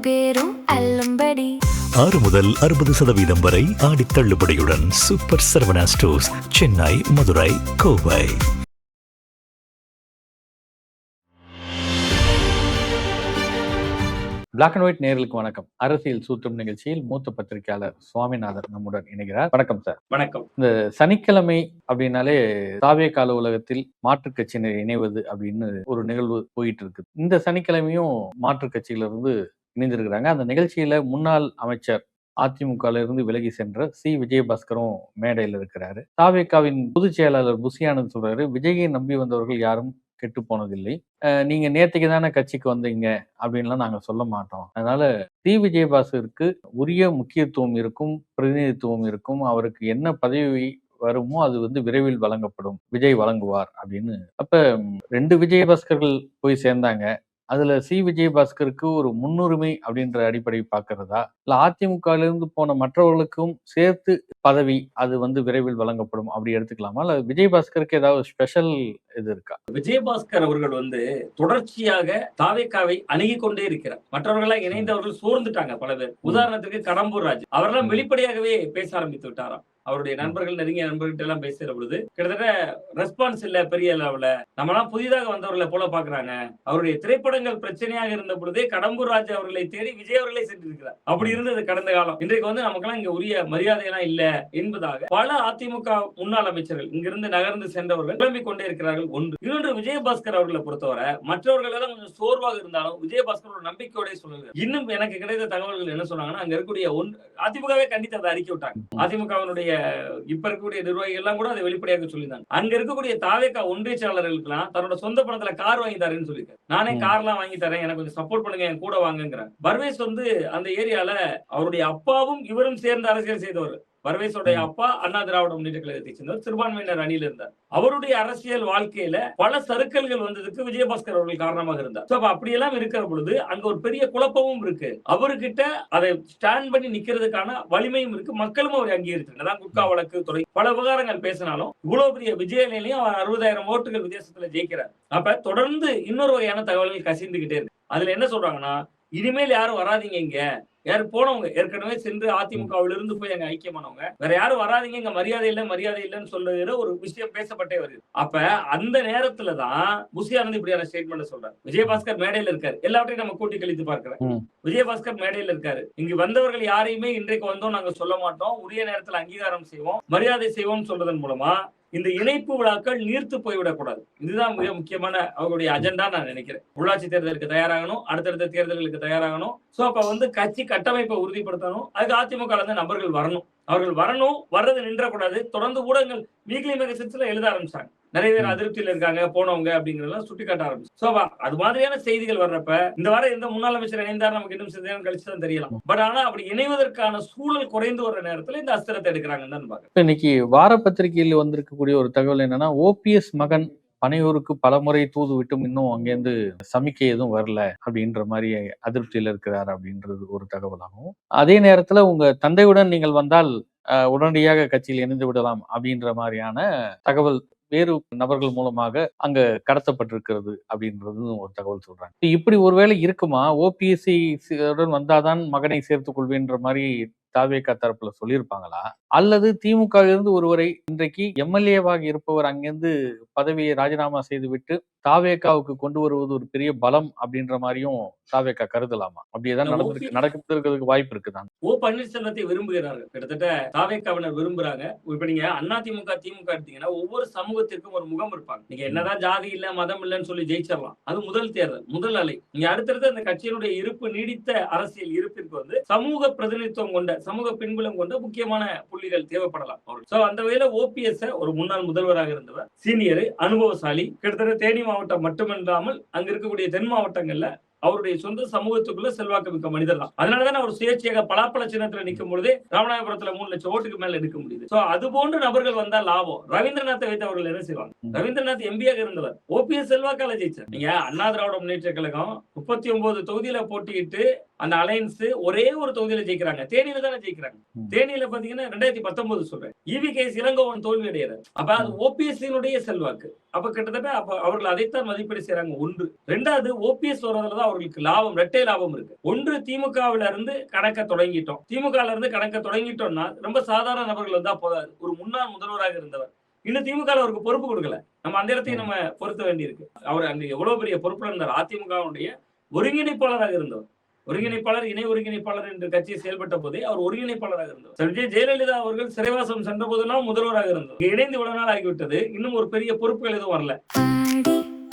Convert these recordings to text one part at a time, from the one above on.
பேரும் அல்லும்படி 6 முதல் 60% வரை ஆடி தள்ளுபடியுடன் super Saravana stores, Chennai, Madurai, Kovai. Black and white நேயர்களுக்கு வணக்கம். அரசியல் சூத்திரம் நிகழ்ச்சியில் மூத்த பத்திரிகையாளர் சுவாமிநாதன் நம்முடன் இணைகிறார். வணக்கம் சார். வணக்கம். இந்த சனிக்கிழமை அப்படின்னாலே தாவே கால உலகத்தில் மாற்றுக் கட்சியினர் இணைவது அப்படின்னு ஒரு நிகழ்வு போயிட்டு இருக்கு. இந்த சனிக்கிழமையும் மாற்றுக் கட்சியிலிருந்து இணைந்திருக்கிறாங்க. அந்த நிகழ்ச்சியில முன்னாள் அமைச்சர் அதிமுகல இருந்து விலகி சென்ற சி விஜயபாஸ்கரும் மேடையில் இருக்கிறாரு. தாவேகாவின் பொதுச் செயலாளர் புசியானந்த் சொல்றாரு, விஜயை நம்பி வந்தவர்கள் யாரும் கெட்டு போனதில்லை. நீங்க நேற்றுக்கு தானே கட்சிக்கு வந்தீங்க அப்படின்லாம் நாங்க சொல்ல மாட்டோம். அதனால சி விஜயபாஸ்கருக்கு உரிய முக்கியத்துவம் இருக்கும், பிரதிநிதித்துவம் இருக்கும். அவருக்கு என்ன பதவி வருமோ அது விரைவில் வழங்கப்படும், விஜய் வழங்குவார் அப்படின்னு. அப்ப 2 விஜயபாஸ்கர்கள் போய் சேர்ந்தாங்க. அதுல சி விஜயபாஸ்கருக்கு ஒரு முன்னுரிமை அப்படின்ற அடிப்படை பார்க்கிறதா, இல்ல அதிமுகவிலிருந்து போன மற்றவர்களுக்கும் சேர்த்து பதவி அது விரைவில் வழங்கப்படும் அப்படி எடுத்துக்கலாமா, இல்ல விஜயபாஸ்கருக்கு ஏதாவது ஸ்பெஷல் இது இருக்கா? விஜயபாஸ்கர் அவர்கள் தொடர்ச்சியாக தாவேகாவை அணுகி கொண்டே இருக்கிறார். மற்றவர்களாக இணைந்தவர்கள் சோர்ந்துட்டாங்க பல பேர். உதாரணத்துக்கு கடம்பூர் ராஜ் அவரெல்லாம் வெளிப்படையாகவே பேச ஆரம்பித்து விட்டாராம். அவருடைய நண்பர்கள், நெருங்கிய நண்பர்கிட்ட எல்லாம் பேசுற பொழுது கிட்டத்தட்ட ரெஸ்பான்ஸ் இல்ல பெரிய அளவுல, நம்மலாம் புதிதாக வந்தவர்களை போல பாக்குறாங்க. அவருடைய திரைப்படங்கள் பிரச்சனையாக இருந்த பொழுதே கடம்பூர் ராஜ் அவர்களை தேடி விஜய் அவர்களை சென்றிருக்கிறார். அப்படி இருந்தது கடந்த காலம். இன்றைக்கு நமக்கெல்லாம் இங்க உரிய மரியாதை எல்லாம் இல்ல என்பதாக பல அதிமுக முன்னாள் அமைச்சர்கள் இங்கிருந்து நகர்ந்து சென்றவர்கள் கிளம்பிக் கொண்டே இருக்கிறார்கள். ஒன்று. இன்னொன்று, விஜயபாஸ்கர் அவர்களை பொறுத்தவரை மற்றவர்கள் எல்லாம் கொஞ்சம் சோர்வாக இருந்தாலும் விஜயபாஸ்கர் ஒரு நம்பிக்கையோட சொல்லுங்க. இன்னும் எனக்கு கிடைத்த தகவல்கள் என்ன சொன்னாங்கன்னா, அங்க இருக்கக்கூடிய அதிமுகவே கண்டித்து அதை அறிக்கை விட்டாங்க. அதிமுகவினுடைய இப்ப இருக்கக்கூடிய நிர்வாகிகள் எல்லாம் கூட அதை வெளிப்படையாக சொல்லியிருந்தாங்க. அங்க இருக்கக்கூடிய தாவேகா ஒன்றிய செயலாளர்களுக்கு எல்லாம் தன்னோட சொந்த பணத்துல கார் வாங்கி தரேன்னு சொல்லியிருக்காரு. நானே கார்லாம் வாங்கி தரேன், எனக்கு கொஞ்சம் சப்போர்ட் பண்ணுங்க, என் கூட வாங்குங்கிறாங்க. பர்வேஸ் அந்த ஏரியால அவருடைய அப்பாவும் இவரும் சேர்ந்து அரசியல் செய்தவர். பர்வேஸோடைய அப்பா அண்ணா திராவிட முன்னேற்ற கழகத்தை சேர்ந்தவர், சிறுபான்மையினர் அணியில இருந்தார். அவருடைய அரசியல் வாழ்க்கையில பல சறுக்கல்கள் வந்ததுக்கு விஜயபாஸ்கர் அவர்கள் காரணமாக இருந்தார். அப்படியெல்லாம் இருக்கிற பொழுது அங்க ஒரு பெரிய குழப்பமும் இருக்கு. அவர்கிட்ட அதை ஸ்டாண்ட் பண்ணி நிக்கிறதுக்கான வலிமையும் இருக்கு, மக்களும் அவரை அங்கீகரிச்சிருக்காங்க. குட்கா வழக்கு துறை பல விவகாரங்கள் பேசினாலும் இவ்வளவு பெரிய விஜயநிலையும் அவர் 60,000 ஓட்டுகள் வித்தியாசத்துல ஜெயிக்கிறார். அப்ப தொடர்ந்து இன்னொரு வகையான தகவல்கள் கசிந்துகிட்டே இருக்கு. அதுல என்ன சொல்றாங்கன்னா, இனிமேல் யாரும் வராதீங்க, இங்க யாரு போனவங்க ஏற்கனவே சென்று அதிமுகவில் இருந்து போய் அங்க ஐக்கியமானவங்க, வேற யாரும் வராதீங்க, இங்க மரியாதை இல்லைன்னு சொல்லுகிற ஒரு விஷயம் பேசப்பட்டே வருது. அப்ப அந்த நேரத்துலதான் புசியானந்த் இப்படியான ஸ்டேட்மெண்ட் சொல்றாரு. விஜயபாஸ்கர் மேடையில இருக்காரு, எல்லாவற்றையும் நம்ம கூட்டி கழித்து பார்க்கிறேன். விஜயபாஸ்கர் மேடையில இருக்காரு. இங்கு வந்தவர்கள் யாரையுமே இன்றைக்கு வந்தோம் நாங்க சொல்ல மாட்டோம், உரிய நேரத்தில் அங்கீகாரம் செய்வோம், மரியாதை செய்வோம் சொல்றதன் மூலமா இந்த இணைப்பு விழாக்கள் நீர்த்து போய்விடக் கூடாது. இதுதான் மிக முக்கியமான அவர்களுடைய அஜெண்டா நான் நினைக்கிறேன். உள்ளாட்சி தேர்தலுக்கு தயாராகணும், அடுத்தடுத்த தேர்தல்களுக்கு தயாராகணும். கட்சி கட்டமைப்பை உறுதிப்படுத்தணும். அதுக்கு அதிமுக நபர்கள் வரணும். அவர்கள் வரணும், வர்றது நின்றக்கூடாது. தொடர்ந்து ஊடகங்கள் வீக்லி மேகசின்ஸ்ல எழுத ஆரம்பிச்சாங்க. நிறைய பேர் அதிருப்தியில இருக்காங்க போனவங்க அப்படிங்கறதெல்லாம் சுட்டி காட்ட ஆரம்பிச்சு. அது மாதிரியான செய்திகள் வர்றப்ப இந்த வாரம் எந்த முன்னாள் அமைச்சர் இணைந்தார் நமக்கு இன்னும் சில நேரம் கழிச்சு தான் தெரியலாம். பட் ஆனா அப்படி இணைவதற்கான சூழல் குறைந்து வர்ற நேரத்துல இந்த அஸ்திரத்தை எடுக்கிறாங்கன்னு தான் பாக்க. இன்னைக்கு வார பத்திரிகையில் வந்திருக்கக்கூடிய ஒரு தகவல் என்னன்னா, ஓபிஎஸ் மகன் பனையூருக்கு பலமுறை தூது விட்டும் இன்னும் அங்கேருந்து சமிக்கை எதுவும் வரல அப்படின்ற மாதிரி அதிருப்தியில இருக்கிறார் அப்படின்றது ஒரு தகவலாகும். அதே நேரத்துல உங்க தந்தையுடன் நீங்கள் வந்தால் உடனடியாக கட்சியில் இணைந்து விடலாம் அப்படின்ற மாதிரியான தகவல் வேறு நபர்கள் மூலமாக அங்க கடத்தப்பட்டிருக்கிறது அப்படின்றது ஒரு தகவல் சொல்றாங்க. இப்படி ஒருவேளை இருக்குமா? ஓபிஎஸ்சி வந்தாதான் மகனை சேர்த்துக் கொள்வேன்ற மாதிரி தாவேகா தரப்புல சொல்லியிருப்பாங்களா, அல்லது திமுக இருந்து ஒருவரை இன்றைக்கு எம்எல்ஏவாக இருப்பவர் அங்கிருந்து பதவியை ராஜினாமா செய்துவிட்டு தாவேகாவுக்கு கொண்டு வருவது ஒரு பெரிய பலம் அப்படின்ற மாதிரியும் தாவேகா கருதலாமா? அப்படியேதான் நடக்கிறதுக்கு வாய்ப்பு இருக்குதான். ஓ பன்னீர்செல்வத்தை விரும்புகிறார்கள், கிட்டத்தட்ட தாவேகாவினர் விரும்புறாங்க. இப்ப நீங்க அதிமுக திமுக எடுத்தீங்கன்னா ஒவ்வொரு சமூகத்திற்கும் ஒரு முகம் இருப்பாங்க. நீங்க என்னதான் ஜாதி இல்ல மதம் இல்லன்னு சொல்லி ஜெயிச்சிடலாம், அது முதல் தேர்தல், முதல் அலை. நீங்க அடுத்தடுத்து அந்த கட்சியினுடைய இருப்பு, நீடித்த அரசியல் இருப்பிற்கு சமூக பிரதிநிதித்துவம் கொண்ட, சமூக பின்புலம் கொண்ட முக்கியமான புள்ளிகள் தேவைப்படலாம். அந்த வகையில ஓபிஎஸ் ஒரு முன்னாள் முதல்வராக இருந்தவர், சீனியர், அனுபவசாலி. கிட்டத்தட்ட தேனி மாவட்டம் மட்டுமில்லாமல் அங்க இருக்கக்கூடிய தென் மாவட்டங்கள்ல அவருடைய சொந்த சமூகத்துக்குள்ள செல்வாக்கு மிக்க மனிதர் தான். அதனாலதான் அவர் சுயேட்சையாக பலாப்பழ சின்னத்துல நிற்கும் பொழுதே ராமநாதபுரத்துல 3 லட்சம் ஓட்டுக்கு மேல எடுக்க முடியுது. அது போன்ற நபர்கள் வந்தா லாபம். ரவீந்திரநாத்தை வைத்து அவர்கள் என்ன செய்வாங்க? ரவீந்திரநாத் எம்பியாக இருந்தவர், ஓபிஎஸ் செல்வாக்கால ஜெயிச்சார். நீங்க அண்ணா திராவிட முன்னேற்ற கழகம் 39 தொகுதியில போட்டியிட்டு அந்த அலையன்ஸ் ஒரே ஒரு தொகுதியில ஜெயிக்கிறாங்க. தேனியில தானே ஜெயிக்கிறாங்க. தேனியில பாத்தீங்கன்னா 2019 சொல்றேன். EV.K.S. இளங்கோவன் தோல்வி அடைகிறார். அப்ப அது ஓபிஎஸ்னுடைய செல்வாக்கு. அப்ப கிட்டத்தட்ட அப்ப அவர்கள் அதைத்தான் மதிப்பீடு செய்யறாங்க. ஒன்று. 2வது ஓபிஎஸ் வர்றதுலதான் அவர்களுக்கு லாபம், இரட்டை லாபம் இருக்கு. ஒன்று, திமுகவில இருந்து கணக்க தொடங்கிட்டோம். திமுகல இருந்து கணக்க தொடங்கிட்டோம்னா ரொம்ப சாதாரண நபர்கள் வந்தா போதாது. ஒரு முன்னாள் முதல்வராக இருந்தவர் இன்னும் திமுக அவருக்கு பொறுப்பு கொடுக்கல. நம்ம அந்த இடத்தையும் நம்ம பொருத்த வேண்டியிருக்கு. அவர் அங்க எவ்வளவு பெரிய பொறுப்புல இருந்தார். அதிமுகவுடைய ஒருங்கிணைப்பாளராக இருந்தவர். ஒருங்கிணைப்பாளர், இணை ஒருங்கிணைப்பாளர் என்று கட்சி செயல்பட்ட போதே அவர் ஒருங்கிணைப்பாளராக இருந்தவர். ஜெயலலிதா அவர்கள் சிறைவாசம் சென்ற போதெல்லாம் முதல்வராக இருந்தவர். இணைந்து இவ்வளவு நாள் ஆகிவிட்டது. இன்னும் ஒரு பெரிய பொறுப்புகள் எதுவும் வரல. ஆடி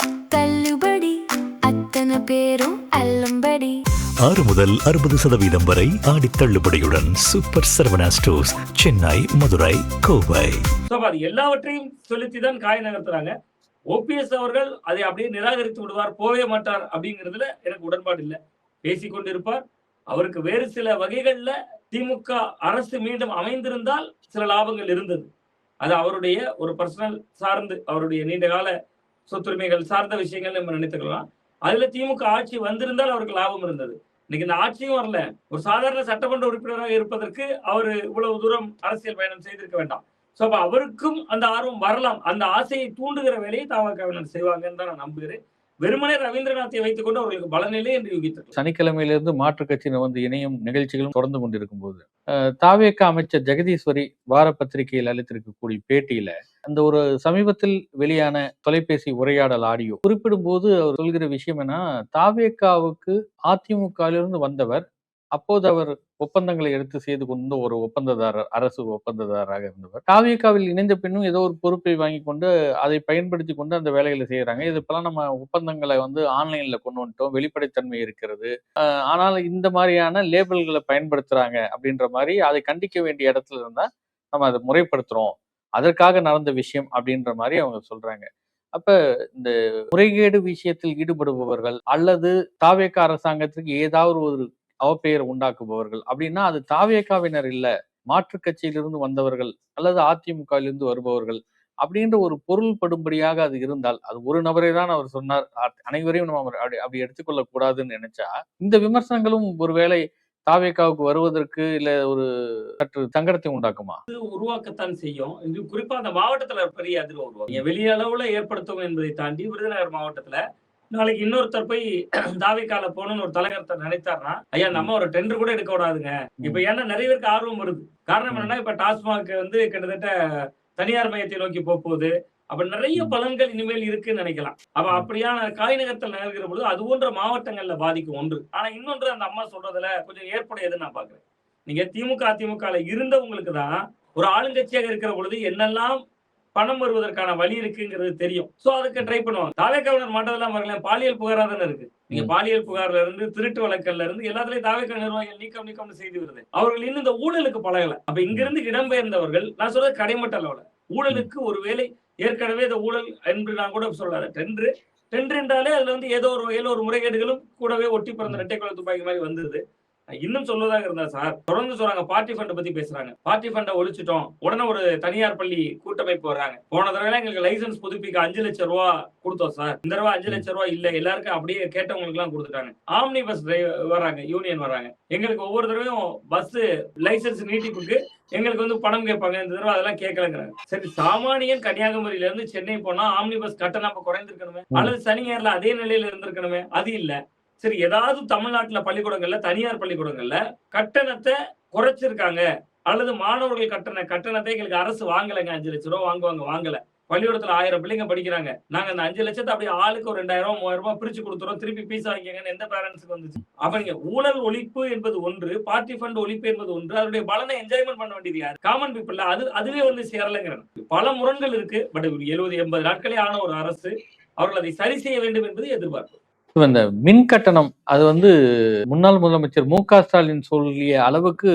தள்ளுபடி அத்தனை பேரும் அள்ளும்படி 6 முதல் 60% வரை ஆடி தள்ளுபடியுடன் சூப்பர் சரவணா ஸ்டோர்ஸ், சென்னை, மதுரை, கோவை. அது எல்லாவற்றையும் செலுத்திதான் காய் நகர்த்துறாங்க. ஓபிஎஸ் அவர்கள் அதை அப்படியே நிராகரித்து விடுவார், போவே மாட்டார் அப்படிங்கிறதுல எனக்கு உடன்பாடு இல்லை. பேசிக்கொண்டிருப்பார். அவருக்கு வேறு சில வகைகள்ல திமுக அரசு மீண்டும் அமைந்திருந்தால் சில லாபங்கள் இருந்தது. அது அவருடைய ஒரு பர்சனல் சார்ந்து, அவருடைய நீண்டகால சொத்துரிமைகள் சார்ந்த விஷயங்கள் நம்ம நினைத்துக்கலாம். அதுல திமுக ஆட்சி வந்திருந்தால் அவருக்கு லாபம் இருந்தது. இன்னைக்கு இந்த ஆட்சியும் வரல. ஒரு சாதாரண சட்டமன்ற உறுப்பினராக இருப்பதற்கு அவர் இவ்வளவு தூரம் அரசியல் பயணம் செய்திருக்க வேண்டாம். சோ அப்ப அவருக்கும் அந்த ஆர்வம் வரலாம். அந்த ஆசையை தூண்டுகிற வேலையை தமாகவினர் செய்வாங்கன்னு தான் நான் நம்புகிறேன். வெறுமனே ரவீந்திரநாத்தை வைத்துக் கொண்டு அவர்களுக்கு பலனில்லை என்று யூகித்தார். சனிக்கிழமையிலிருந்து மாற்றுக் கட்சியினர் வந்து இணையும் நிகழ்ச்சிகளும் தொடர்ந்து கொண்டிருக்கும் போது தாவேக அமைச்சர் ஜெகதீஸ்வரி வார பத்திரிகையில் அளித்திருக்கக்கூடிய பேட்டியில அந்த ஒரு சமீபத்தில் வெளியான தொலைபேசி உரையாடல் ஆடியோ குறிப்பிடும் போது அவர் சொல்கிற விஷயம் என்ன, தாவேகாவுக்கு அதிமுகவிலிருந்து வந்தவர், அப்போது அவர் ஒப்பந்தங்களை எடுத்து செய்து கொண்டு ஒரு ஒப்பந்ததாரர், அரசு ஒப்பந்ததாரராக இருந்தவர். தாவேகாவில் இணைந்த பின்னும் ஏதோ ஒரு பொறுப்பை வாங்கி கொண்டு அதை பயன்படுத்தி கொண்டு அந்த வேலைகளை செய்யறாங்க. இது இப்பெல்லாம் நம்ம ஒப்பந்தங்களை வந்து ஆன்லைன்ல கொண்டு வந்துட்டோம், வெளிப்படைத்தன்மை இருக்கிறது, ஆனால் இந்த மாதிரியான லேபிள்களை பயன்படுத்துறாங்க அப்படின்ற மாதிரி அதை கண்டிக்க வேண்டிய இடத்துல இருந்தா நம்ம அதை முறைப்படுத்துறோம், அதற்காக நடந்த விஷயம் அப்படின்ற மாதிரி அவங்க சொல்றாங்க. அப்ப இந்த முறைகேடு விஷயத்தில் ஈடுபடுபவர்கள் அல்லது தாவேக அரசாங்கத்திற்கு ஏதாவது ஒரு அவப்பெயர் உண்டாக்குபவர்கள் அப்படின்னா அது தாவேகாவினர் இல்ல, மாற்றுக் கட்சியிலிருந்து வந்தவர்கள் அல்லது அதிமுகவிலிருந்து வருபவர்கள் அப்படின்ற ஒரு பொருள் படும்படியாக அது இருந்தால், அது ஒரு நபரை தான் அவர் சொன்னார், அனைவரையும் நம்ம அப்படி எடுத்துக்கொள்ள கூடாதுன்னு நினைச்சா இந்த விமர்சனங்களும் ஒருவேளை தாவேகாவுக்கு வருவதற்கு இல்ல ஒரு சற்று சங்கடத்தை உண்டாக்குமா? உருவாக்கத்தான் செய்யும். இது குறிப்பா அந்த மாவட்டத்துல பெரிய அதிர்வு உருவாக்கும். வெளிய அளவுல ஏற்படுத்தும் என்பதை தாண்டி விருதுநகர் மாவட்டத்துல நாளைக்கு இன்னொருத்தர் போய் தாவேகால போகணும்னு ஒரு தலைவர் நினைத்தாருன்னா, ஐயா நம்ம ஒரு டெண்டர் கூட எடுக்க விடாதுங்க. இப்ப ஏன்னா நிறைய பேருக்கு ஆர்வம் வருது. காரணம் என்னன்னா, இப்ப டாஸ்மாக் வந்து கிட்டத்தட்ட தனியார் மையத்தை நோக்கி போகுது. அப்ப நிறைய பலன்கள் இனிமேல் இருக்குன்னு நினைக்கலாம். அப்ப அப்படியான காய் நகர்த்தல் நகர்கிற பொழுது அது போன்ற மாவட்டங்கள்ல பாதிக்கும் ஒன்று. ஆனா இன்னொன்று அந்த அம்மா சொல்றதுல கொஞ்சம் ஏற்புடையதுன்னு நான் பாக்குறேன். நீங்க திமுக அதிமுகல இருந்தவங்களுக்கு தான் ஒரு ஆளுங்கட்சியாக இருக்கிற பொழுது என்னெல்லாம் பணம் வருவதற்கான வழி இருக்குங்கிறது தெரியும். சோ அதுக்கு ட்ரை பண்ணுவாங்க. தாவேகாவினர் மாட்டதெல்லாம் வரலாம், பாலியல் புகாரா தானே இருக்கு. நீங்க பாலியல் புகார்ல இருந்து திருட்டு வழக்கல்ல இருந்து எல்லாத்துலயும் தாவேகா நிர்வாகிகள் நீக்கம் செய்து வருது. அவர்கள் இன்னும் இந்த ஊழலுக்கு பழகல. அப்ப இங்கிருந்து இடம்பெயர்ந்தவர்கள், நான் சொல்றது கடைமட்ட அளவுல ஊழலுக்கு ஒருவேளை ஏற்கனவே இந்த ஊழல் என்று நான் கூட சொல்லல. டெண்டர் என்றாலே அதுல வந்து ஏதோ ஒரு வகையில ஒரு முறைகேடுகளும் கூடவே ஒட்டி பிறந்த இரட்டை குழல் துப்பாக்கி மாதிரி வந்தது. இன்னும் சொல்வதாக இருந்தா சார், தொடர்ந்து சொல்றாங்க பார்ட்டி ஃபண்ட் பத்தி பேசுறாங்க. பார்ட்டி ஃபண்டை ஒழிச்சிட்டோம், உடனே ஒரு தனியார் பள்ளி கூட்டமைப்பு வர்றாங்க. போன தடவை எங்களுக்கு லைசன்ஸ் புதுப்பிக்க 5 லட்சம் ரூபாய் கொடுத்தோம் சார், இந்த தடவை 5 லட்சம் ரூபாய் இல்ல, எல்லாருக்கும் அப்படியே கேட்டவங்களுக்கு எல்லாம் கொடுத்துட்டாங்க. ஆம்னி பஸ் வர்றாங்க, யூனியன் வர்றாங்க. எங்களுக்கு ஒவ்வொரு தடவையும் பஸ் லைசன்ஸ் நீட்டிப்புக்கு எங்களுக்கு வந்து பணம் கேட்பாங்க, இந்த தடவை அதெல்லாம் கேட்கலங்கிறாங்க. சரி, சாமானியன் கன்னியாகுமரியில இருந்து சென்னை போனா ஆம்னி பஸ் கட்டணம் அப்ப குறைந்திருக்கணுமே, அல்லது சனி ஞாயிறுல அதே நிலையில இருந்திருக்கணுமே, அது இல்ல. சரி, ஏதாவது தமிழ்நாட்டுல பள்ளிக்கூடங்கள்ல, தனியார் பள்ளிக்கூடங்கள்ல கட்டணத்தை குறைச்சிருக்காங்க, அல்லது மாணவர்கள் கட்டணத்தை எங்களுக்கு அரசு வாங்கலைங்க, 5 லட்சம் ரூபாய் வாங்கல. பள்ளிக்கூடத்துல 1000 பிள்ளைங்க படிக்கிறாங்க, நாங்க அந்த 5 லட்சத்தை அப்படியே ஆளுக்கு ஒரு 2000 3000 ரூபாய் பிரிச்சு கொடுத்துறோம், திருப்பி பீஸ் வாங்கிக்கங்கன்னு எந்த பேரண்ட்ஸுக்கு வந்துச்சு? அப்ப நீங்க ஊழல் ஒழிப்பு என்பது ஒன்று, பார்ட்டி ஃபண்ட் ஒழிப்பு என்பது ஒன்று, அதனுடைய பலனை என்ஜாய்மெண்ட் பண்ண வேண்டியது யாரு? Common people. அதுவே வந்து சேரலைங்கிறது. பல முரண்கள் இருக்கு. பட் 70-80 நாட்களே ஆன ஒரு அரசு, அவர்கள் அதை சரி செய்ய வேண்டும் என்பது எதிர்பார்ப்பு. இந்த மின் கட்டணம் அது வந்து முன்னாள் முதலமைச்சர் மு.க. ஸ்டாலின் சொல்லிய அளவுக்கு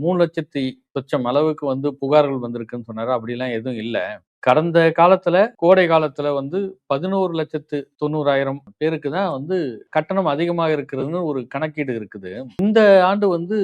3 லட்சத்தி சொச்சம் அளவுக்கு வந்து புகார்கள் வந்திருக்குன்னு சொன்னாரு. அப்படிலாம் எதுவும் இல்லை. கடந்த காலத்துல, கோடை காலத்துல வந்து 11,90,000 பேருக்கு தான் வந்து கட்டணம் அதிகமாக இருக்கிறதுன்னு ஒரு கணக்கீடு இருக்குது. இந்த ஆண்டு வந்து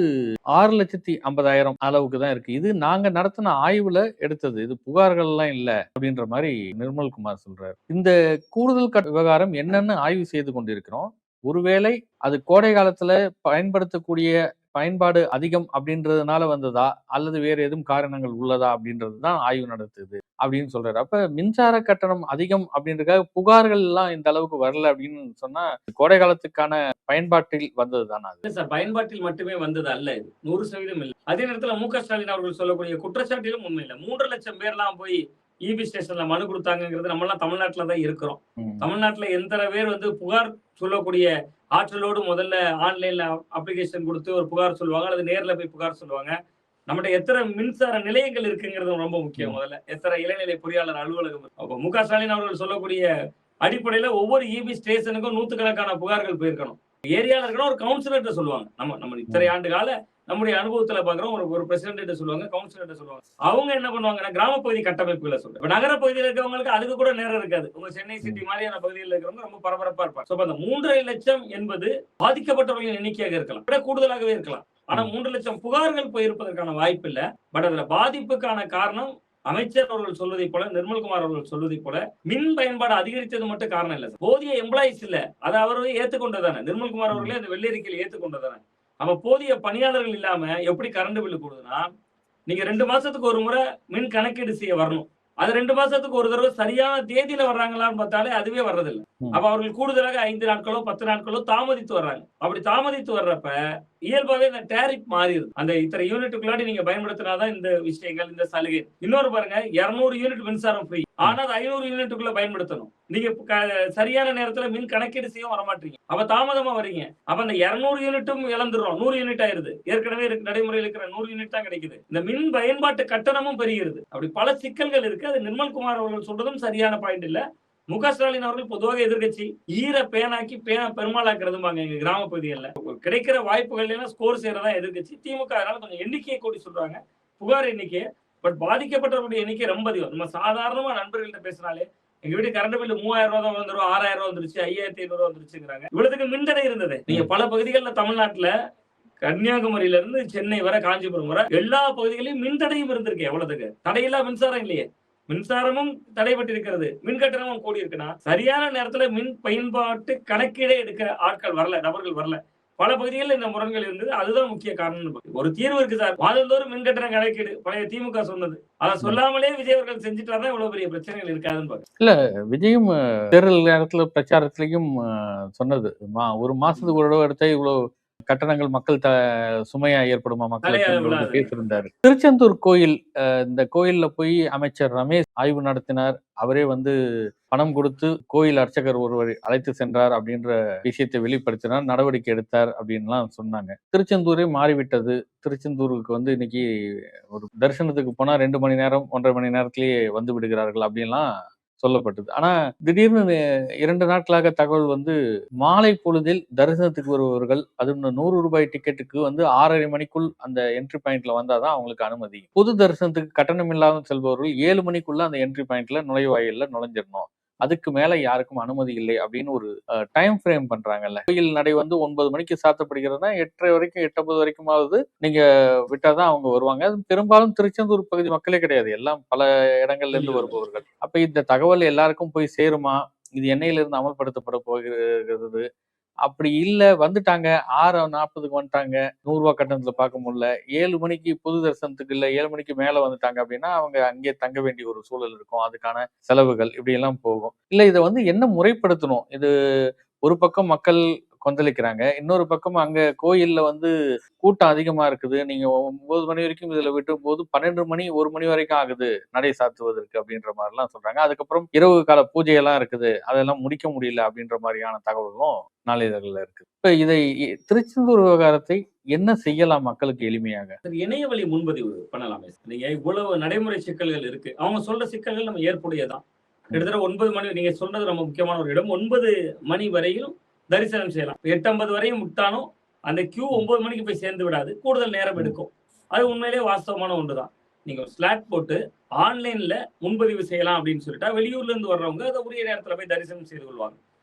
6,50,000 அளவுக்கு தான் இருக்கு. இது நாங்க நடத்தின ஆய்வுல எடுத்தது, இது புகார்கள் எல்லாம் இல்ல அப்படின்ற மாதிரி நிர்மல்குமார் சொல்றாரு. இந்த கூடுதல் விவகாரம் என்னன்னு ஆய்வு செய்து கொண்டிருக்கிறோம். ஒருவேளை அது கோடை காலத்துல பயன்படுத்தக்கூடிய பயன்பாடு அதிகம் அப்படின்றதுனால வந்ததா, அல்லது வேறு எதுவும் காரணங்கள் உள்ளதா அப்படின்றது தான் ஆய்வு நடத்துது அப்படின்னு சொல்றாரு. அப்ப மின்சார கட்டணம் அதிகம் அப்படின்றதுக்காக புகார்கள் எல்லாம் இந்த அளவுக்கு வரல அப்படின்னு சொன்னா கோடை காலத்துக்கான பயன்பாட்டில் வந்தது தானே அது? இல்ல சார், பயன்பாட்டில் மட்டுமே வந்தது அல்ல இது. 100% இல்லை. அதே நேரத்துல மு க ஸ்டாலின் அவர்கள் சொல்லக்கூடிய குற்றச்சாட்டிலும் உண்மை இல்லை. 3 லட்சம் பேர்லாம் போய் இபி ஸ்டேஷன்ல மனு கொடுத்தாங்கிறது நம்ம எல்லாம் தமிழ்நாட்டுல தான் இருக்கிறோம். தமிழ்நாட்டுல எத்தனை பேர் வந்து புகார் சொல்லக்கூடிய ஆற்றலோடு முதல்ல ஆன்லைன்ல அப்ளிகேஷன் கொடுத்து ஒரு புகார் சொல்லுவாங்க, அல்லது நேர்ல போய் புகார் சொல்லுவாங்க. நம்மகிட்ட எத்தனை மின்சார நிலையங்கள் இருக்குங்கிறது ரொம்ப முக்கியம். முதல்ல எத்தனை இளநிலை பொறியாளர் அலுவலகம். அப்போ மு க ஸ்டாலின் அவர்கள் சொல்லக்கூடிய அடிப்படையில ஒவ்வொரு இபி ஸ்டேஷனுக்கும் 100கணக்கான புகார்கள் போயிருக்கணும். ஏரியால இருக்கணும் ஒரு கவுன்சிலர்கிட்ட சொல்லுவாங்க. நம்ம இத்தனை ஆண்டு கால நம்முடைய அனுபவத்துல பாக்குறோம். ஒரு பிரசிடென்ட் சொல்லுவாங்க, கவுன்சிலர் சொல்லுவாங்க. அவங்க என்ன பண்ணுவாங்கன்னா கிராமப்பகுதி கட்டமைப்புகளை சொல்லுவாங்க. நகர பகுதியில் இருக்கிறவங்களுக்கு அதுக்கு கூட நேரம் இருக்காது. உங்க சென்னை சிட்டி மாதிரியான பகுதியில் இருக்கிறவங்க ரொம்ப பரபரப்பா இருப்பாங்க. அந்த 3.5 லட்சம் என்பது பாதிக்கப்பட்டவர்களின் எண்ணிக்கையாக இருக்கலாம், விட கூடுதலாகவே இருக்கலாம். ஆனா 3 லட்சம் புகார்கள் போயிருப்பதற்கான வாய்ப்பு இல்லை. பட் அதுல பாதிப்புக்கான காரணம் அமைச்சர் அவர்கள் சொல்வதை போல, நிர்மல்குமார் அவர்கள் சொல்வதை போல மின் பயன்பாடு அதிகரித்தது மட்டும் காரணம் இல்ல. போதிய எம்ப்ளாயிஸ் இல்ல. அதை அவரு ஏத்துக்கொண்டதானே, நிர்மல்குமார் அவர்களே அந்த வெள்ளரிக்கையில் ஏத்துக்கொண்டதானே. நம்ம போதிய பணியாளர்கள் இல்லாம எப்படி கரண்ட் பில்லு கூடுதுன்னா, நீங்க 2 மாசத்துக்கு ஒரு முறை மின் கணக்கீடு செய்ய வரணும். அது 2 மாசத்துக்கு ஒரு தடவை சரியான தேதியில வர்றாங்களான்னு பார்த்தாலே அதுவே வர்றதில்லை. அப்ப அவர்கள் கூடுதலாக 5 நாட்களோ 10 நாட்களோ தாமதித்து வர்றாங்க. அப்படி தாமதித்து வர்றப்ப இயல்பாவே இந்த டேரிப் மாறிடுது. அந்த இத்தனை யூனிட்டுக்குள்ளாடி நீங்க பயன்படுத்தினாதான் இந்த விஷயங்கள், இந்த சலுகை. இன்னொரு பாருங்க, 200 யூனிட் மின்சாரம் ஃப்ரீ. ஆனா அது 500 யூனிட்டுக்குள்ள பயன்படுத்தணும். நீங்க சரியான நேரத்துல மின் கணக்கீடு செய்ய வரமாட்டீங்க. அப்ப தாமதமா வரீங்க. அப்ப அந்த 200 யூனிட்டும் இழந்துரும். 100 யூனிட் ஆயிருது. ஏற்கனவே நடைமுறையில் இருக்கிற 100 யூனிட் தான் கிடைக்குது. இந்த மின் பயன்பாட்டு கட்டணமும் பெருகிறது. அப்படி பல சிக்கல்கள் இருக்கு. அது நிர்மல்குமார் அவர்கள் சொல்றதும் சரியான பாயிண்ட் இல்ல. மு க ஸ்டாலின் அவர்கள் பொதுவாக எதிர்கட்சி ஈர பேனாக்கி பெருமாளாக்குறதுமாங்க. எங்க கிராம பகுதிகளில் கிடைக்கிற வாய்ப்புகள் எல்லாம் ஸ்கோர் செய்யறதா எதிர்கட்சி. திமுக அதனால கொஞ்சம் எண்ணிக்கையை கூடி சொல்றாங்க, புகார் எண்ணிக்கையை. பட் பாதிக்கப்பட்டவர்களுடைய எண்ணிக்கை ரொம்ப அதிகம். நம்ம சாதாரணமா நண்பர்கள்ட்ட பேசினாலே எங்க வீட்டு கரண்ட் பில் 3000 ரூபாய் தான் வந்துரும், 6000 ரூபாய் வந்துருச்சு, 5500 வந்துருச்சுங்கிறாங்க. இவ்வளவுக்கு மின்தடை இருந்தது. நீங்க பல பகுதிகளில் தமிழ்நாட்டுல கன்னியாகுமரியில இருந்து சென்னை வர, காஞ்சிபுரம் வர எல்லா பகுதிகளிலும் மின்தடையும் இருந்திருக்கு. எவ்வளவுக்கு தடையில்லா மின்சாரம் இல்லையே. மின்சாரமும் தடைபட்டிருக்கிறது, மின் கட்டணமும் கூடி இருக்குன்னா சரியான நேரத்துல மின் பயன்பாட்டு கணக்கீடே எடுக்க ஆட்கள் வரல, நபர்கள் வரல. பல பகுதிகளில் இந்த முரண்கள் இருந்தது. அதுதான் முக்கிய காரணம். ஒரு தீர்வு இருக்கு சார், மாதந்தோறும் மின் கட்டண கணக்கீடு. பழைய திமுக சொன்னது, அதை சொல்லாமலே விஜய் அவர்கள் செஞ்சுட்டாதான் இவ்வளவு பெரிய பிரச்சனைகள் இருக்காதுன்னு பாருங்க. இல்ல, விஜயும் தேர்தல் நேரத்துல பிரச்சாரத்திலையும் சொன்னது, ஒரு மாசத்துக்கு ஒரு தடவை எடுத்தா இவ்வளவு கட்டணங்கள் மக்கள் சுமையா ஏற்படுமா மக்களுக்கு பேசியிருந்தாரு. திருச்செந்தூர் கோயில், இந்த கோயில்ல போய் அமைச்சர் ரமேஷ் ஆய்வு நடத்தினார். அவரே வந்து பணம் கொடுத்து கோயில் அர்ச்சகர் ஒருவர் அழைத்து சென்றார் அப்படின்ற விஷயத்தை வெளிப்படுத்தினார், நடவடிக்கை எடுத்தார் அப்படின்லாம் சொன்னாங்க. திருச்செந்தூரே மாறிவிட்டது. திருச்செந்தூருக்கு வந்து இன்னைக்கு ஒரு தரிசனத்துக்கு போனா 2 மணி நேரம் 1.5 மணி நேரத்திலேயே வந்து விடுகிறார்கள் அப்படின்லாம் சொல்லப்பட்டது. ஆனா திடீர்னு 2 நாட்களாக தகவல் வந்து மாலை பொழுதில் தரிசனத்துக்கு வருபவர்கள், அது 100 ரூபாய் டிக்கெட்டுக்கு வந்து 6:30 மணிக்குள் அந்த என்ட்ரி பாயிண்ட்ல வந்தாதான் அவங்களுக்கு அனுமதி. பொது தரிசனத்துக்கு கட்டணம் இல்லாமல் செல்பவர்கள் 7 மணிக்குள்ள அந்த என்ட்ரி பாயிண்ட்ல நுழைவாயில்ல நுழைஞ்சிடணும், அதுக்கு மேல யாருக்கும் அனுமதி இல்லை அப்படின்னு ஒரு டைம் ஃப்ரேம் பண்றாங்கல்ல. கோயில் நடை வந்து 9 மணிக்கு சாத்தப்படுகிறதுனா 8:30 வரைக்கும் 8:50 வரைக்குமாவது நீங்க விட்டாதான் அவங்க வருவாங்க. அது பெரும்பாலும் திருச்செந்தூர் பகுதி மக்களே கிடையாது, எல்லாம் பல இடங்கள்ல இருந்து வருபவர்கள். அப்ப இந்த தகவல் எல்லாருக்கும் போய் சேருமா? இது என்னையில இருந்து அமல்படுத்தப்பட போகிறது? அப்படி இல்ல, வந்துட்டாங்க 6:40க்கு வந்துட்டாங்க, 100 ரூபாய் கட்டணத்துல பார்க்க முடியல, 7 மணிக்கு பொது தரிசனத்துக்கு இல்ல 7 மணிக்கு மேல வந்துட்டாங்க அப்படின்னா அவங்க அங்கே தங்க வேண்டிய ஒரு சூழல் இருக்கும். அதுக்கான செலவுகள் இப்படி எல்லாம் போகும். இல்ல, இதை வந்து என்ன முறைப்படுத்தணும்? இது ஒரு பக்கம் மக்கள் கொந்தளிக்கிறாங்க, இன்னொரு பக்கம் அங்க கோயில்ல வந்து கூட்டம் அதிகமா இருக்குது. நீங்க 9 மணி வரைக்கும் இதுல விட்டும் போது 12 மணி 1 மணி வரைக்கும் ஆகுது நடை சாத்துவதற்கு அப்படின்ற மாதிரி எல்லாம் சொல்றாங்க. அதுக்கப்புறம் இரவு கால பூஜை எல்லாம் இருக்குது, அதெல்லாம் முடிக்க முடியல அப்படின்ற மாதிரியான தகவல்களும் நாளிதழ்கள்ல இருக்கு. இப்ப இதை திருச்செந்தூர் விவகாரத்தை என்ன செய்யலாம் மக்களுக்கு எளிமையாக? இணைய வழி முன்பதிவு பண்ணலாமே. நீங்க இவ்வளவு நடைமுறை சிக்கல்கள் இருக்கு, அவங்க சொல்ற சிக்கல்கள் நம்ம ஏற்புடையதான். கிட்டத்தட்ட 9 மணி, நீங்க சொல்றது ரொம்ப முக்கியமான ஒரு இடம், 9 மணி வரையிலும் தரிசனம் செய்யலாம். 8:50 வரையும் விட்டாலும் அந்த கியூ 9 மணிக்கு போய் சேர்ந்து விடாது, கூடுதல் நேரம் எடுக்கும். அது உண்மையிலேயே வாஸ்தவமான ஒன்றுதான். நீங்க ஸ்லாட் போட்டு ஆன்லைன்ல முன்பதிவு செய்யலாம் அப்படின்னு சொல்லிட்டா வெளியூர்ல இருந்து வர்றவங்க அதை உரிய நேரத்துல போய் தரிசனம் செய்து கொள்வாங்க.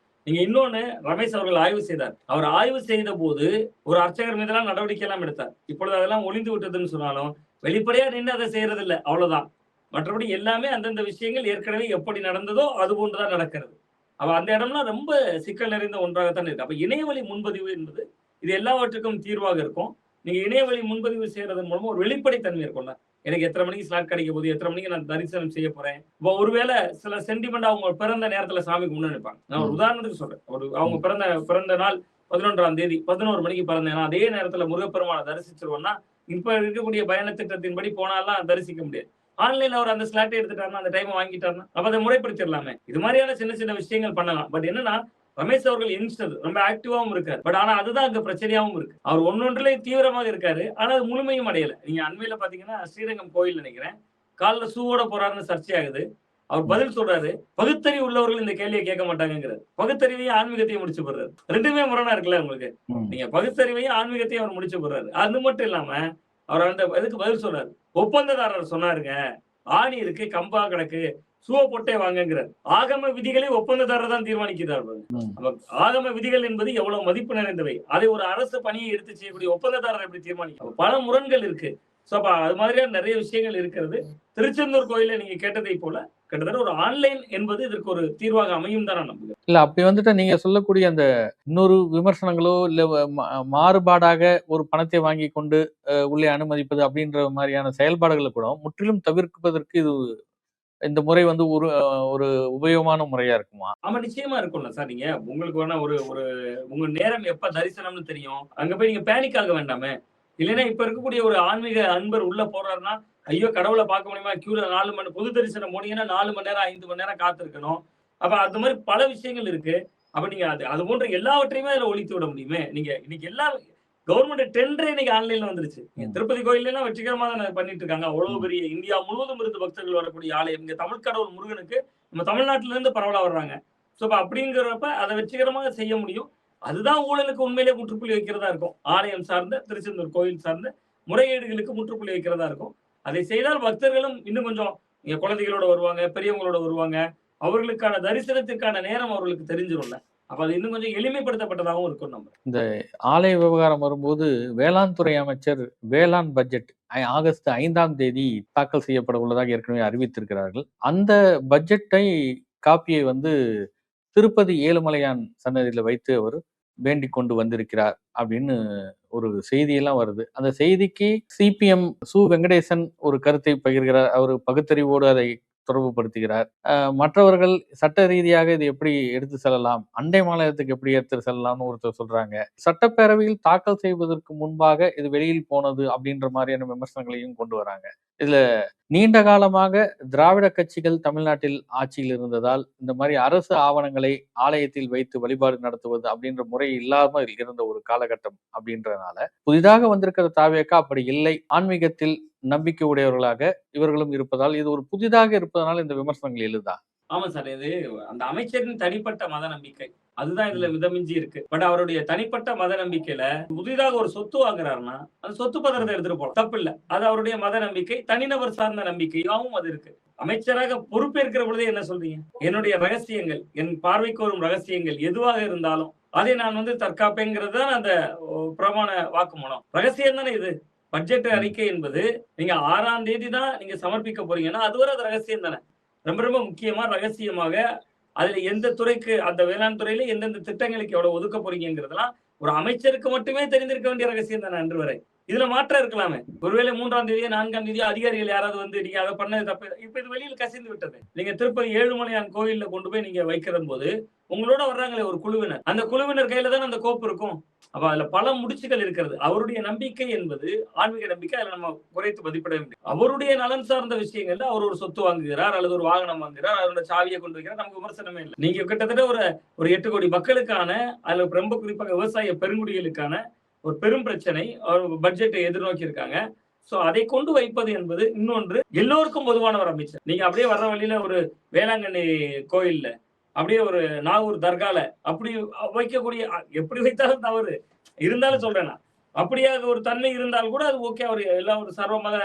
நீங்க இன்னொன்னு, ரமேஷ் அவர்கள் ஆய்வு செய்தார். அவர் ஆய்வு செய்த போது ஒரு அர்ச்சகர் மீதெல்லாம் நடவடிக்கை எல்லாம் எடுத்தார். இப்பொழுது அதெல்லாம் ஒளிந்து விட்டதுன்னு சொன்னாலும் வெளிப்படையா நின்று அதை செய்யறது இல்லை, அவ்வளவுதான். மற்றபடி எல்லாமே அந்தந்த விஷயங்கள் ஏற்கனவே எப்படி நடந்ததோ அது போன்றுதான் நடக்கிறது. அப்ப அந்த இடம்லாம் ரொம்ப சிக்கல் நிறைந்த ஒன்றாகத்தான் இருக்கு. அப்ப இணையவழி முன்பதிவு என்பது இது எல்லாவற்றுக்கும் தீர்வாக இருக்கும். நீங்க இணையவழி முன்பதிவு செய்யறதன் மூலமா ஒரு வெளிப்படைத்தன்மை இருக்கும்ல. எனக்கு எத்தனை மணிக்கு ஸ்லாட் கிடைக்க போகுது, எத்தனை மணிக்கு நான் தரிசனம் செய்ய போறேன். இப்போ ஒருவேளை சில சென்டிமெண்ட் அவங்க பிறந்த நேரத்துல சாமி கும்பிடணும்னு நினைப்பாங்க. நான் ஒரு உதாரணத்துக்கு சொல்றேன். அவங்க பிறந்த நாள் 11ஆம் தேதி 11 மணிக்கு பிறந்தேன்னா அதே நேரத்துல முருகப்பெருமானை தரிசிச்சிருவோம்னா இப்ப இருக்கக்கூடிய பயண திட்டத்தின்படி போனாலாம் தரிசிக்க முடியாது. ஆன்லைன்ல அவர் அந்த ஸ்லாட்டை எடுத்துட்டாருன்னா அந்த டைம் வாங்கிட்டாருன்னா அப்ப அதை முறைப்படுத்திடலாமே. இது மாதிரியான சின்ன சின்ன விஷயங்கள் பண்ணலாம். பட் என்னன்னா ரமேஷ் அவர்கள் யங்ஸ்டர் ரொம்ப ஆக்டிவாவும் இருக்காரு. பட் ஆனா அதுதான் அங்க பிரச்சனையாவும் இருக்கு. அவர் ஒன்னொன்றுலயும் தீவிரமாக இருக்காரு. ஆனா அது முழுமையும் அடையல. நீங்க அண்மையில பாத்தீங்கன்னா ஸ்ரீரங்கம் கோயில் நினைக்கிறேன் காலில் ஷூவோட போறாருன்னு சர்ச்சையாகுது. அவர் பதில் சொல்றாரு, பகுத்தறிவு உள்ளவர்கள் இந்த கேள்வியை கேட்க மாட்டாங்கிறாரு. பகுத்தறிவையும் ஆன்மீகத்தையும் முடிச்சு போடுறாரு. ரெண்டுமே முரணா இருக்குல்ல உங்களுக்கு. நீங்க பகுத்தறிவையும் ஆன்மீகத்தையும் அவர் முடிச்சு போடுறாரு. அது மட்டும் இல்லாம அவர் அந்த இதுக்கு பதில் சொல்றாரு. ஒப்பந்ததாரர் சொன்னாருங்க, ஆணி இருக்கு, கம்பா கிடக்கு, ஷூவை போட்டே வாங்குங்கிறார். ஆகம விதிகளை ஒப்பந்ததாரர் தான் தீர்மானிக்கிறார். ஆகம விதிகள் என்பது எவ்வளவு மதிப்பு நிறைந்தவை. அதை ஒரு அரசு பணியை எடுத்து செய்யக்கூடிய ஒப்பந்ததாரர் எப்படி தீர்மானிக்கும்? பல முரண்கள் இருக்கு. அது மாதிரியான நிறைய விஷயங்கள் இருக்கிறது. திருச்செந்தூர் கோயில நீங்க கேட்டதை போல கிட்டத்தட்ட ஒரு ஆன்லைன் என்பது இதற்கு ஒரு தீர்வாக அமையும் தான் நான் நம்புகிறேன். இல்ல அப்படி வந்துட்டு நீங்க சொல்லக்கூடிய அந்த இன்னொரு விமர்சனங்களோ இல்ல மாறுபாடாக ஒரு பணத்தை வாங்கி கொண்டு உள்ளே அனுமதிப்பது அப்படின்ற மாதிரியான செயல்பாடுகளை கூட முற்றிலும் தவிர்ப்பதற்கு இது இந்த முறை வந்து ஒரு உபயோகமான முறையா இருக்குமா? ஆமா, நிச்சயமா இருக்கும்ல சார். நீங்க உங்களுக்கு வேணா ஒரு உங்க நேரம் எப்ப தரிசனம்னு தெரியும். அங்க போய் நீங்க பேனிக் ஆக வேண்டாமே. இல்லைன்னா இப்ப இருக்கக்கூடிய ஒரு ஆன்மீக அன்பர் உள்ள போறாருன்னா ஐயோ கடவுளை பார்க்க முடியுமா, கியூல 4 மணி பொது தரிசனம் போனீங்கன்னா 4 மணி நேரம் 5 மணி நேரம் காத்திருக்கணும். அப்ப அந்த மாதிரி பல விஷயங்கள் இருக்கு. அப்ப நீங்க அது போன்ற எல்லாவற்றையுமே அதுல ஒழித்து விட முடியுமே. நீங்க இன்னைக்கு எல்லா கவர்மெண்ட் டெண்டரே இன்னைக்கு ஆன்லைன்ல வந்துருச்சு. திருப்பதி கோயில்ல எல்லாம் வெற்றிகரமா தான் பண்ணிட்டு இருக்காங்க. அவ்வளவு பெரிய இந்தியா முழுவதும் இருந்து பக்தர்கள் வரக்கூடிய ஆலயம். இங்க தமிழ் கடவுள் முருகனுக்கு நம்ம தமிழ்நாட்டில இருந்து பரவலா வர்றாங்க. சோ அப்படிங்கிறப்ப அதை வெற்றிகரமாக செய்ய முடியும். அதுதான் ஊழலுக்கு உண்மையிலே முற்றுப்புள்ளி வைக்கிறதா இருக்கும். ஆலயம் சார்ந்த திருச்செந்தூர் கோயில் சார்ந்த முறைகேடுகளுக்கு முற்றுப்புள்ளி வைக்கிறதா இருக்கும். அதை செய்தால் பக்தர்களும் இன்னும் கொஞ்சம் குழந்தைகளோட வருவாங்க, பெரியவங்களோட வருவாங்க. அவர்களுக்கான தரிசனத்திற்கான நேரம் அவர்களுக்கு தெரிஞ்சிடும்ல. அப்ப அது இன்னும் கொஞ்சம் எளிமைப்படுத்தப்பட்டதாகவும் இருக்கும். நம்ம இந்த ஆலய விவகாரம் வரும்போது வேளாண் துறை அமைச்சர் வேளாண் பட்ஜெட் ஆகஸ்ட் 5ஆம் தேதி தாக்கல் செய்யப்பட உள்ளதாக ஏற்கனவே அறிவித்திருக்கிறார்கள். அந்த பட்ஜெட்டை காப்பியை வந்து திருப்பதி ஏழுமலையான் சன்னதியில வைத்து அவர் வேண்டிக் கொண்டு வந்திருக்கிறார் அப்படின்னு ஒரு செய்தியெல்லாம் வருது. அந்த செய்திக்கு சிபிஎம் சு வெங்கடேசன் ஒரு கருத்தை பகிர்கிறார். அவர் பகுத்தறிவோடு அதை தொடர்பு படுத்துகிறார். மற்றவர்கள் சட்ட ரீதியாக இது எப்படி எடுத்து செல்லலாம், அண்டை மாநிலத்துக்கு எப்படி எடுத்து செல்லலாம்னு ஒருத்தர் சொல்றாங்க. சட்டப்பேரவையில் தாக்கல் செய்வதற்கு முன்பாக இது வெளியில் போனது அப்படின்ற மாதிரியான விமர்சனங்களையும் கொண்டு வராங்க. இதுல நீண்ட காலமாக திராவிட கட்சிகள் தமிழ்நாட்டில் ஆட்சியில் இருந்ததால் இந்த மாதிரி அரசு ஆவணங்களை ஆலயத்தில் வைத்து வழிபாடு நடத்துவது அப்படின்ற முறை இல்லாமல் இருந்த ஒரு காலகட்டம் அப்படின்றதுனால புதிதாக வந்திருக்கிற தாவேகா அப்படி இல்லை. ஆன்மீகத்தில் நம்பிக்கை உடையவர்களாக இவர்களும் இருப்பதால் இது ஒரு புதிதாக இருப்பதனால இந்த விமர்சனங்கள் எழுதா? ஆமா சார். இது அந்த அமைச்சரின் தனிப்பட்ட மத நம்பிக்கை அதுதான் இதுல மிதமிஞ்சி இருக்கு. பட் அவருடைய தனிப்பட்ட மத நம்பிக்கையில புதிதாக ஒரு சொத்து வாங்குறாருன்னா அந்த சொத்து பத்திரத்தை எடுத்துட்டு போலாம், தப்பு இல்ல. அது அவருடைய மத நம்பிக்கை, தனிநபர் சார்ந்த நம்பிக்கையாகவும் அது இருக்கு. அமைச்சராக பொறுப்பேற்கிற பொழுதே என்ன சொல்றீங்க, என்னுடைய ரகசியங்கள், என் பார்வைக்கு வரும் ரகசியங்கள் எதுவாக இருந்தாலும் அதை நான் தற்காப்பேங்கிறது தான் அந்த பிரமாண வாக்குமூலம். ரகசியம் தானே இது. பட்ஜெட் அறிக்கை என்பது நீங்க 6ஆம் தேதி தான் நீங்க சமர்ப்பிக்க போறீங்கன்னா அதுவரை அது ரகசியம் தானே. ரொம்ப ரொம்ப முக்கியமா ரகசியமாக அதுல எந்த துறைக்கு அந்த வேளாண் துறையில எந்தெந்த திட்டங்களுக்கு எவ்வளவு ஒதுக்க போறீங்கிறதுலாம் ஒரு அமைச்சருக்கு மட்டுமே தெரிந்திருக்க வேண்டிய ரகசியம் தானே அன்று வரை. இதுல மாற்றம் இருக்கலாமே. ஒருவேளை 3ஆம் தேதியோ 4ஆம் தேதியோ அதிகாரிகள் யாராவது நீங்க அதை பண்ணது தப்பு, இப்ப இது வெளியில் கசிந்து விட்டது. நீங்க திருப்பதி ஏழுமலையான் கோயில்ல கொண்டு போய் நீங்க வைக்கிற போது உங்களோட வர்றாங்களே ஒரு குழுவினர், அந்த குழுவினர் கையில தான் அந்த கோப்பு இருக்கும். அப்ப அதுல பல முடிச்சுகள் இருக்கிறது. அவருடைய நம்பிக்கை என்பது ஆன்மீக நம்பிக்கை, அதுல நம்ம குறைத்து மதிப்பிட முடியும். அவருடைய நலன் சார்ந்த விஷயங்கள்ல அவர் ஒரு சொத்து வாங்குகிறார் அல்லது ஒரு வாகனம் வாங்குகிறார், அவரோட சாவியை கொண்டு வைக்கிறார், நமக்கு விமர்சனமே இல்லை. நீங்க கிட்டத்தட்ட ஒரு 8 கோடி மக்களுக்கான, அதுல ரொம்ப குறிப்பாக விவசாய பெருங்குடிகளுக்கான ஒரு பெரும் பிரச்சனை பட்ஜெட்டை எதிர்நோக்கி இருக்காங்க. சோ அதை கொண்டு வைப்பது என்பது இன்னொன்று. எல்லோருக்கும் பொதுவான ஒரு அமைச்சர். நீங்க அப்படியே வர்ற வழியில ஒரு வேளாங்கண்ணி கோயில்ல அப்படியே ஒரு நாகூர் தர்கால அப்படி வைக்கக்கூடிய, எப்படி வைத்தாலும் தவறு இருந்தாலும் சொல்றேன் நான், அப்படியாக ஒரு தன்மை இருந்தால் கூட அது ஓகே. அவர் எல்லாம் ஒரு சர்வ மத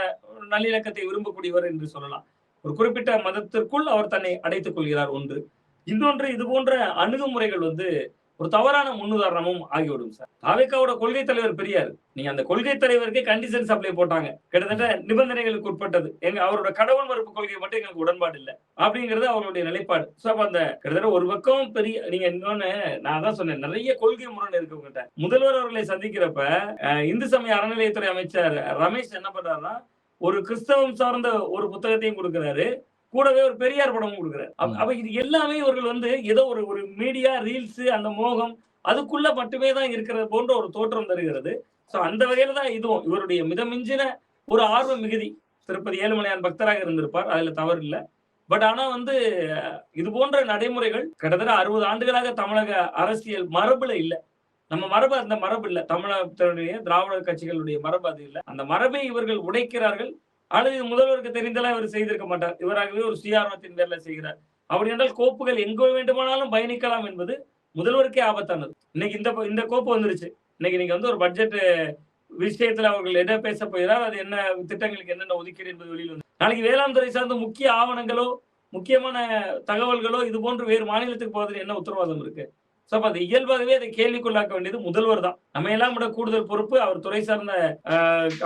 நல்லிணக்கத்தை விரும்பக்கூடியவர் என்று சொல்லலாம். ஒரு குறிப்பிட்ட மதத்திற்குள் அவர் தன்னை அடைத்துக் கொள்கிறார் ஒன்று. இன்னொன்று, இது போன்ற அணுகுமுறைகள் ஒரு தவறான முன்னுதாரணமும் ஆகிவிடும் சார். தாவேக்காவோட கொள்கை தலைவர் பெரியார். நீங்க அந்த கொள்கை தலைவருக்கு கண்டிஷன் சப்ளை போட்டாங்க, கிட்டத்தட்ட நிபந்தனைகளுக்கு உட்பட்டது. அவரோட கடவுள் மறுப்பு கொள்கை மட்டும் எங்களுக்கு உடன்பாடு இல்லை அப்படிங்கிறது அவர்களுடைய நிலைப்பாடு. சோ அப்ப அந்த கிட்டத்தட்ட ஒரு பக்கம் பெரிய நீங்க இன்னொன்னு நான் தான் சொன்னேன், நிறைய கொள்கை முரண் இருக்கு உங்ககிட்ட. முதல்வர் அவர்களை சந்திக்கிறப்ப இந்து சமய அறநிலையத்துறை அமைச்சர் ரமேஷ் என்ன பண்றாருன்னா, ஒரு கிறிஸ்தவம் சார்ந்த ஒரு புத்தகத்தையும் கொடுக்கிறாரு, கூடவே ஒரு பெரியார் படமும் கொடுக்குறாரு. அப்ப இது எல்லாமே இவர்கள் ஏதோ ஒரு மீடியா ரீல்ஸ் அந்த மோகம் அதுக்குள்ள மட்டுமே தான் இருக்கிறது போன்ற ஒரு தோற்றம் தருகிறது. சோ அந்த வகையில தான் இதுவும் இவருடைய மிதமிஞ்சின ஒரு ஆர்வ மிகுதி. திருப்பதி ஏழுமலையான் பக்தராக இருந்திருப்பார், அதுல தவறு இல்லை. பட் ஆனா இது போன்ற நடைமுறைகள் கிட்டத்தட்ட 60 ஆண்டுகளாக தமிழக அரசியல் மரபுல இல்ல. நம்ம மரபு அந்த மரபு இல்ல, தமிழகத்தினுடைய திராவிட கட்சிகளுடைய மரபு அது இல்லை. அந்த மரபை இவர்கள் உடைக்கிறார்கள். அல்லது முதல்வருக்கு தெரிந்தெல்லாம் இவர் செய்திருக்க மாட்டார், இவராகவே ஒரு சுயார்வத்தின் பேர்ல செய்கிறார். அப்படி என்றால் கோப்புகள் எங்க வேண்டுமானாலும் பயணிக்கலாம் என்பது முதல்வருக்கே ஆபத்தானது. இன்னைக்கு இந்த கோப்பு வந்துருச்சு. இன்னைக்கு நீங்க ஒரு பட்ஜெட் விஷயத்துல அவர்கள் என்ன பேச போகிறார், அது என்ன திட்டங்களுக்கு என்னென்ன ஒதுக்கீடு என்பது வெளியில் வந்து, நாளைக்கு வேளாண் துறை சார்ந்த முக்கிய ஆவணங்களோ முக்கியமான தகவல்களோ இது போன்று வேறு மாநிலத்துக்கு போவதில் என்ன உத்தரவாதம் இருக்கு? சோ அப்ப அது இயல்பாகவே அதை கேள்விக்குள்ளாக்க வேண்டியது முதல்வர் தான். நம்ம எல்லாம் விட கூடுதல் பொறுப்பு அவர் துறை சார்ந்த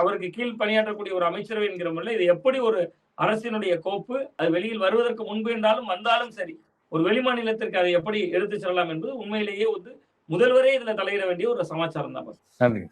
அவருக்கு கீழ் பணியாற்றக்கூடிய ஒரு அமைச்சரவை என்கிற முறையில் இது எப்படி ஒரு அரசினுடைய கோப்பு அது வெளியில் வருவதற்கு முன்பு என்றாலும் வந்தாலும் சரி, ஒரு வெளிமாநிலத்திற்கு அதை எப்படி எடுத்து செல்லலாம் என்பது உண்மையிலேயே முதல்வரே இதுல தலையிட வேண்டிய ஒரு சமாச்சாரம் தான். நன்றி.